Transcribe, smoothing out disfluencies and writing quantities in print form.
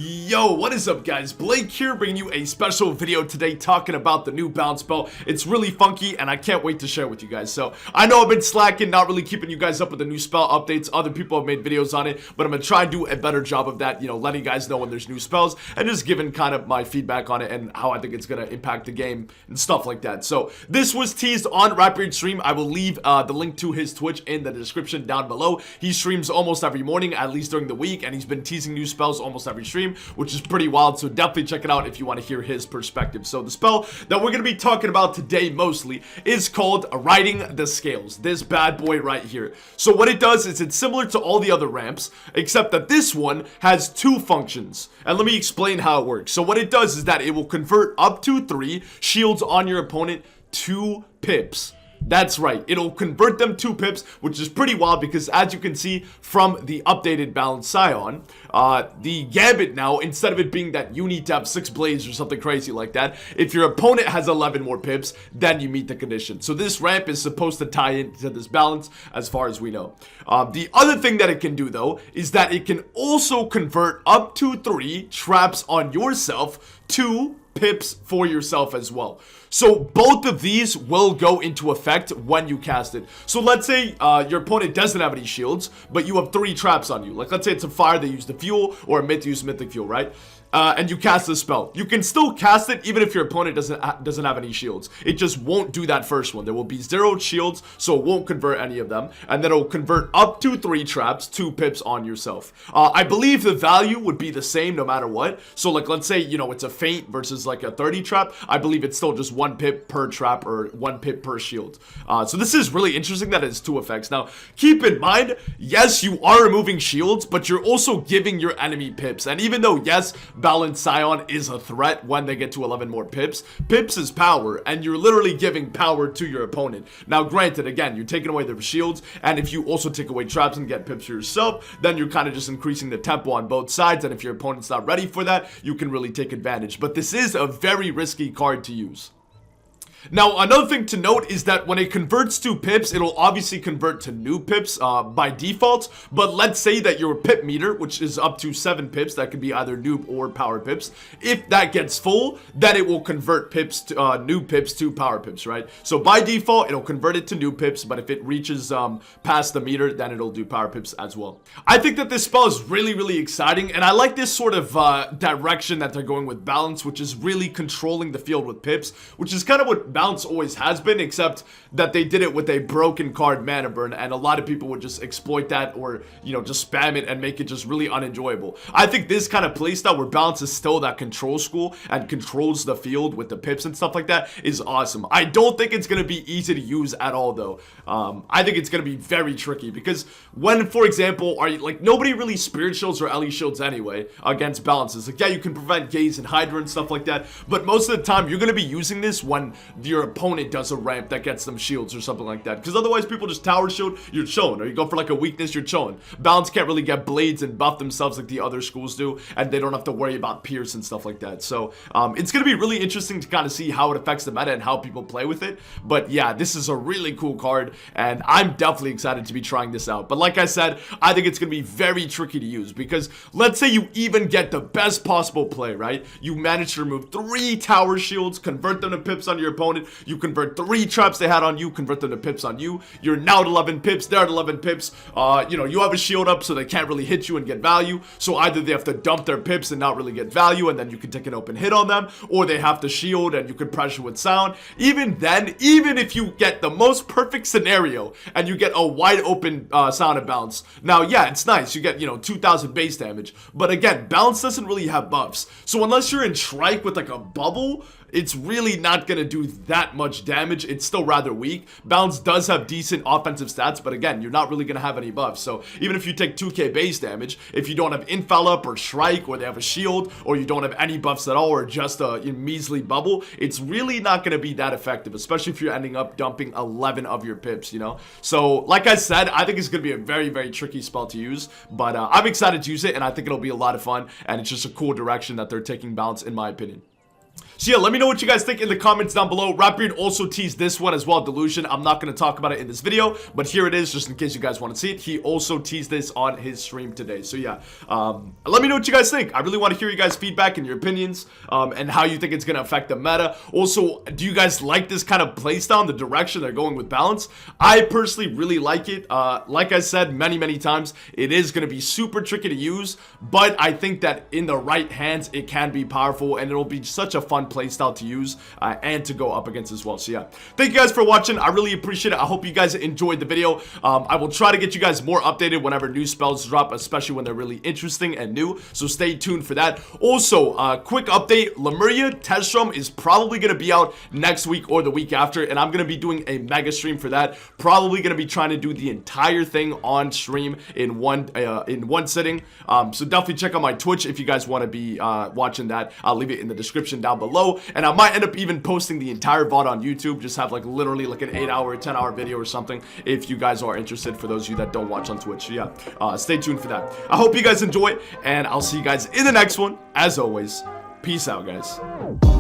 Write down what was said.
Yo, what is up guys? Blake here bringing you a special video today talking about the new Balance spell. It's really funky and I can't wait to share with you guys. So, I know I've been slacking, not really keeping you guys up with the new spell updates. Other people have made videos on it, but I'm gonna try and do a better job of that, letting you guys know when there's new spells and just giving kind of my feedback on it and how I think it's gonna impact the game and stuff like that. So, this was teased on Rapid's stream. I will leave the link to his Twitch in the description down below. He streams almost every morning, at least during the week, and he's been teasing new spells almost every stream, which is pretty wild, so definitely check it out if you want to hear his perspective. So the spell that we're going to be talking about today mostly is called Riding the Scales, this bad boy right here. So what it does is it's similar to all the other ramps, except that this one has two functions, and let me explain how it works. So what it does is that it will convert up to 3 shields on your opponent to pips. That's right, it'll convert them to pips, which is pretty wild because as you can see from the updated Balance Scion, the Gambit now, instead of it being that you need to have 6 blades or something crazy like that, if your opponent has 11 more pips, then you meet the condition. So this ramp is supposed to tie into this balance as far as we know. The other thing that it can do though, is that it can also convert up to 3 traps on yourself to pips for yourself as well. So both of these will go into effect when you cast it. So let's say your opponent doesn't have any shields, but you have 3 traps on you. Like let's say it's a fire, they use the fuel, or a myth, use mythic fuel, right? And you cast the spell. You can still cast it even if your opponent doesn't have any shields. It just won't do that first one. There will be 0 shields, so it won't convert any of them. And then it'll convert up to 3 traps, 2 pips on yourself. I believe the value would be the same no matter what. So like let's say, it's a feint versus like a 30 trap. I believe it's still just 1 pip per trap or 1 pip per shield. So this is really interesting that it's 2 effects. Now, keep in mind, yes, you are removing shields, but you're also giving your enemy pips. And even though, yes, Balance Scion is a threat when they get to 11 more pips. Pips is power, and you're literally giving power to your opponent. Now, granted, again, you're taking away their shields, and if you also take away traps and get pips for yourself, then you're kind of just increasing the tempo on both sides, and if your opponent's not ready for that, you can really take advantage. But this is a very risky card to use. Now, another thing to note is that when it converts to pips, it'll obviously convert to new pips by default, but let's say that your pip meter, which is up to 7 pips, that could be either noob or power pips, if that gets full, then it will convert pips to new pips to power pips, right? So by default, it'll convert it to new pips, but if it reaches past the meter, then it'll do power pips as well. I think that this spell is really, really exciting, and I like this sort of direction that they're going with Balance, which is really controlling the field with pips, which is kind of what Balance always has been, except that they did it with a broken card mana burn, and a lot of people would just exploit that or just spam it and make it just really unenjoyable. I think this kind of playstyle where Balance is still that control school and controls the field with the pips and stuff like that is awesome. I don't think it's going to be easy to use at all though. I think it's going to be very tricky because when, for example, nobody really spirit shields or LE shields anyway against Balances. Like, yeah, you can prevent Gaze and Hydra and stuff like that, but most of the time you're going to be using this when your opponent does a ramp that gets them shields or something like that, because otherwise people just tower shield, you're chilling, or you go for like a weakness, you're chilling. Balance can't really get blades and buff themselves like the other schools do, and they don't have to worry about pierce and stuff like that. So it's gonna be really interesting to kind of see how it affects the meta and how people play with it. But yeah, this is a really cool card, and I'm definitely excited to be trying this out. But like I said, I think it's gonna be very tricky to use, because let's say you even get the best possible play, right? You manage to remove 3 tower shields, convert them to pips on your opponent, you convert 3 traps they had on you, convert them to pips on you. You're now at 11 pips, they're at 11 pips. You have a shield up so they can't really hit you and get value. So either they have to dump their pips and not really get value, and then you can take an open hit on them, or they have to shield and you can pressure with sound. Even then, even if you get the most perfect scenario and you get a wide open sound and Balance, now yeah, it's nice, you get 2000 base damage, but again, Balance doesn't really have buffs. So unless you're in Trike with like a bubble, it's really not going to do that much damage. It's still rather weak. Balance does have decent offensive stats, but again, you're not really going to have any buffs. So even if you take 2k base damage, if you don't have Infall up or Shrike, or they have a shield, or you don't have any buffs at all, or just a measly bubble, it's really not going to be that effective, especially if you're ending up dumping 11 of your pips, So like I said, I think it's going to be a very, very tricky spell to use, but I'm excited to use it, and I think it'll be a lot of fun, and it's just a cool direction that they're taking Balance, in my opinion. So yeah, let me know what you guys think in the comments down below. Rapbeard also teased this one as well, Delusion. I'm not going to talk about it in this video, but here it is, just in case you guys want to see it. He also teased this on his stream today. So yeah, let me know what you guys think. I really want to hear you guys' feedback and your opinions, and how you think it's going to affect the meta. Also, do you guys like this kind of playstyle, the direction they're going with balance? I personally really like it. Like I said many times, it is going to be super tricky to use, but I think that in the right hands, it can be powerful, and it'll be such a fun playstyle to use and to go up against as well. So yeah, thank you guys for watching. I really appreciate it. I hope you guys enjoyed the video. I will try to get you guys more updated whenever new spells drop, especially when they're really interesting and new, so stay tuned for that. Also, quick update, Lemuria test drum is probably going to be out next week or the week after, and I'm going to be doing a mega stream for that. Probably going to be trying to do the entire thing on stream in one sitting. So definitely check out my Twitch if you guys want to be watching that. I'll leave it in the description down below, and I might end up even posting the entire VOD on YouTube, just have like literally like an 8-hour, 10-hour video or something if you guys are interested, for those of you that don't watch on Twitch. So yeah, stay tuned for that. I hope you guys enjoy it, and I'll see you guys in the next one. As always, peace out, guys.